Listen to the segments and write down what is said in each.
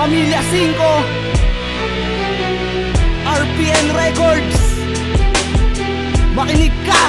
Pamilya 5, RPN Records. Makinig ka!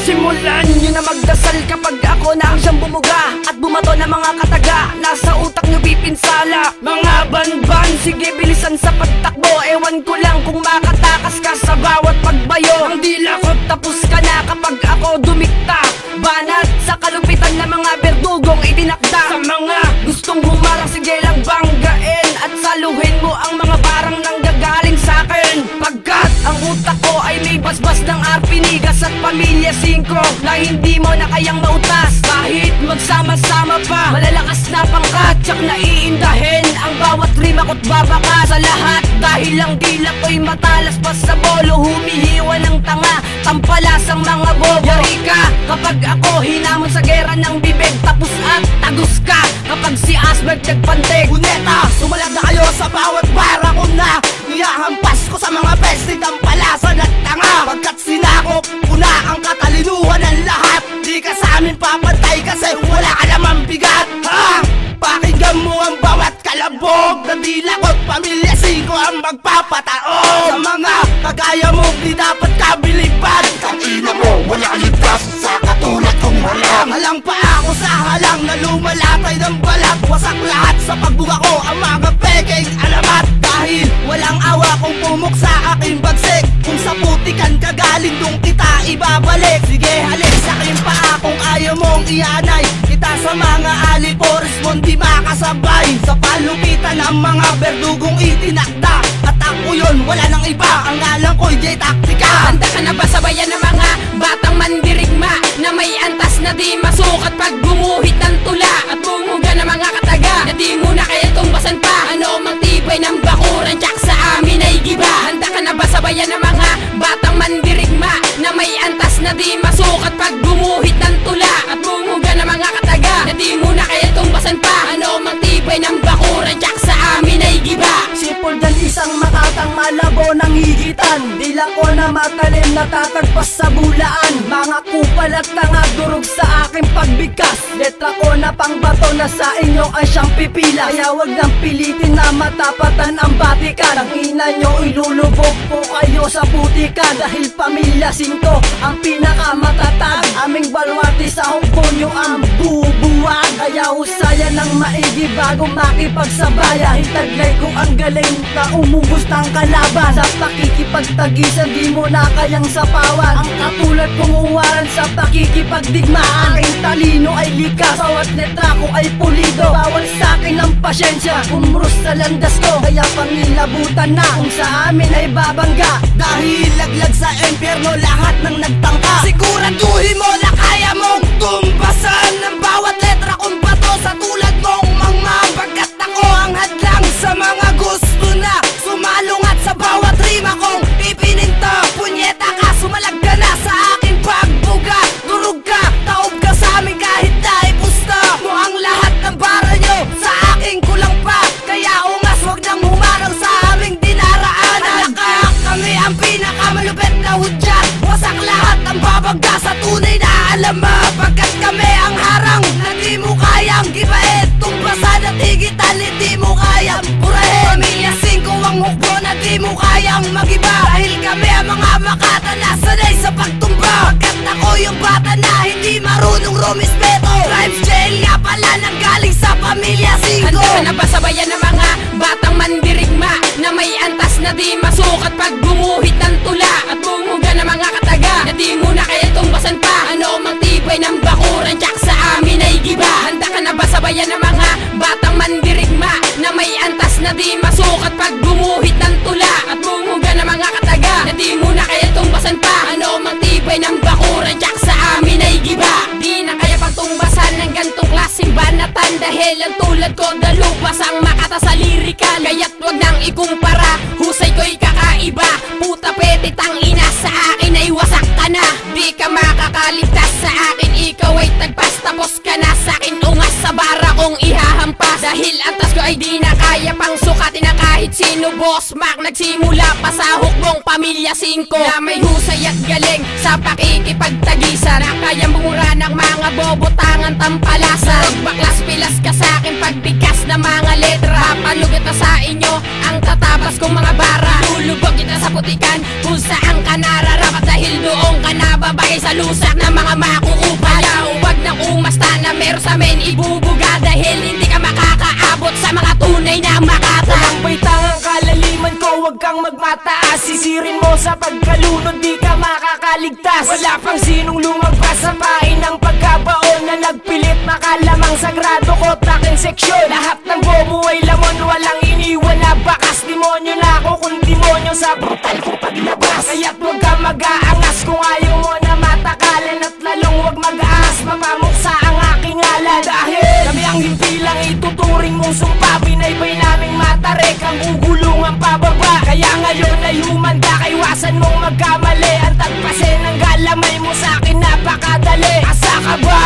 Simulan nyo na magdasal kapag ako na ang siyang bumuga at bumato ng mga kataga. Nasa utak nyo pipinsala mga banban, sige bilisan sa pagtakbo. Ewan ko lang kung makatakas ka sa bawat pagbayo. Ang dila ko tapos ka na kapag ako dumikta. Banat sa kalupitan ng mga berdugong itinakda. Sa mga gustong humarang, sige lang banggain at saluhin mo ang mga parang nanggagaling sa'kin. Pagkat ang utak ko ay may basbas ng arpinigas at Pamilya 5 na hindi mo na kayang mautas. Kahit magsama-sama pa, malalakas na pangkat, tsak na iindahin ang bawat rima ko't babaka sa lahat. Dahil ang dila ko'y matalas pa sa bolo, humihiwa ng tanga, tampalas ang mga bobo. Yari ka kapag ako hinamon sa gera ng bibig, tapos at tagus ka kapag si Asberg nagpantig. Buneta, sumalag na kayo sa bawat bara ko na ihahampas ko sa mga peste, tampalasan at tanga. Pagkat sinakop ko na ang katalinuhan ng lahat, di ka sa amin papatay kasi wala ka namang bigat. Ha? Pakinggan mo ang bawat kalabog na dila ko't Pamilya 5 ang magpapataog. Sa mga kagaya mo di dapat kabilipan. Tangina mo, wala ligtas sa katulad kong walang. Halang pa ako sa halang na lumalatay ng balat. Wasak lahat sa pagbuga ko ang mga peking alamat. Dahil walang awa kung pumuk sa aking bagsik. Kung sa putikan ka galing dong kita ibabalik. Sige halik sa akin pa kung ayaw mong ianay kita sa mga alipores mo di makasabay. Sa palupitan ng mga berdugong itinakda. At ako yun, wala nang iba, ang ngalan ko'y J-Tactica. Handa ka na ba sabayan ng mga batang mandirigma na may antas na di masukat pag gumuhit ng tula at bumuga ng mga kataga na di mo na kaya tumbasan pa? Ano mang tibay ng bakuran, tsak sa amin ay giba. Handa ka na ba sabayan ng mga batang mandirigma na may antas na di masukat pag gumuhit ng tula at bumuga ng mga kataga na di mo na kaya tumbasan pa? Ano mang tibay ng bakuran, tsak sa amin ay giba. Sipol dan isang matatang malabo ng higitan. Dila ko na matalim natatagpas sa bulaan. Mga kupal at tanga durog sa aking pagbigkas. Letra ko na pangbato na sa inyo ay siyang pipila. Kaya wag nang pilitin na matapatan ang batikan. Ang ina nyo ilulubog po kayo sa putikan. Dahil Pamilya 5 ang pinakamatatag. Aming balwati sa hukbo nyo ang bubuwag. Kaya husayan ng maigi bago makipagsabaya. Hitaglay ko ang galing na umubos ng kalaban. Sa pakikipagtagisan di mo na kayang sapawan. Ang katulad kong uwaran sa pakikipagdigmaan. Aking talino ay likas, bawat letra ko ay pulido. Bawal sa'kin ang pasyensya, kumrus sa landas ko. Kaya pangilabutan na kung sa amin ay babangga. Dahil laglag sa impyerno lahat ng nagtangka. Siguraduhin mo na kaya mong tumbasan ng bawat letra kong bato sa tulad mong mga. Pagkat ako ang hadlang sa mga gusto na sumalungat sa bawat rima kong ipininta. Punyeta ka, sumalag ka na sa aking pagbuga. Durog ka, taob ka sa amin kahit na ipusta mo ang lahat ng bara nyo sa aking kulang pa. Kaya ungas, wag nang humarang sa aming dinaraanan. Kaya kami ang pinakamalupit na hudyat. Wasak lahat ang babagda sa tunay na alam mo. Pagkat kami ang harang na di mo kayang gibain. Tumbasan at higitan, hindi mo kayang purahin. Pamilya 5 ang hukbo na di mo kayang magiba. Dahil kami ang mga makata na sanay sa pagtumba. Pagkat ako yung bata na hindi marunong rumispeto. Rhymes jail nga pala nang galing sa Pamilya 5. Handa ka na ba sabayan ng mga batang mandirigma na may antas na di masukat pag gumuhit ng tula at bumuga ng mga kataga na di mo na kaya tumbasan pa? Ano mang tibay ng bakuran, tsak sa amin ay giba. Handa ka na ba sabayan ng mga batang mandirigma na may antas na di masukat pag gumuhit ng tula at bumuga ng mga kataga na di mo na kaya tumbasan pa? Ano mang tibay ng bakuran, tsak sa amin ay giba. Di na kaya pagtumbasan ng gantong klaseng banatan dahil ang tulad ko dalubas ang makata sa lirikal. Kaya't wag nang ikumpara, husay ko'y kakaiba. Puta pete tangina, sa akin ay wasak ka na. Di ka makakaligtas sa akin, ikaw ay tagpas. Tapos ka na sa akin, ungas sa bara kong ihahampas. Dahil antas ko ay di na kaya pang sukatin na kahit kahit sino Boss Mac, nagsimula pa sa hukbong Pamilya 5 na may husay at galing sa pakikipagtagisan, na kayang bumura ng mga bobotangan tampalasan. Baklas pilas ka sa akin pagbigkas na mga letra, palugat na sa inyo ang tatabas kong mga bara. Lulubog kita sa putikan kung saan ka nararapat, dahil doon ka nababagay sa lusak ng mga makukupa. Kaya huwag nang umasta na meron sa amin ibubuga, dahil hindi ka makakaabot sa mga tunay na makata. Walang baitangang kalaliman ko, huwag kang magmataas. Sisirin mo sa pagkalunod, di ka makakaligtas. Wala pang sinong lumagpas sa pain ng pagkabaon na nagpilit makalamang sagrado ko taking seksyon. Lahat ng bobo ay lamon, walang iniwan na bakas. Demonyo na ako kung demonyo sa brutal ko paglabas. Kaya't huwag ka mag-aangas kung ayaw mo na matakalan, at lalong huwag mag-aas mapamuksa ang aking ngalan. Dahil kami ang himpilang ituturing mong sumpa, binaybay naming matarek ang gugulungan pababa. Kaya ngayon ay humanda ka, iwasan mong magkamali. Ang tagpasin ng galamay mo sa akin napakadali. Asa ka ba?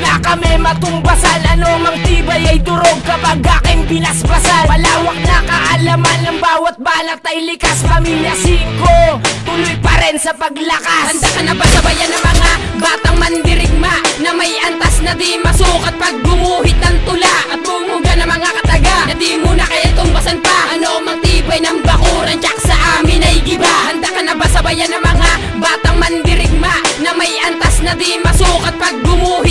Na kami matumbasan, ano mang tibay ay durog kapag aking binasbasan. Malawak na kaalaman ng bawat banat ay likas. Pamilya 5, tuloy pa rin sa paglakas. Handa ka na ba sabayan ng mga batang mandirigma na may antas na di masukat pag gumuhit ng tula, at bumuga ng mga kataga na di mo na kaya tumbasan pa? Ano mang tibay ng bakuran, tsak sa amin ay giba. Handa ka na ba sabayan ng mga batang mandirigma na may antas na di masukat pag gumuhit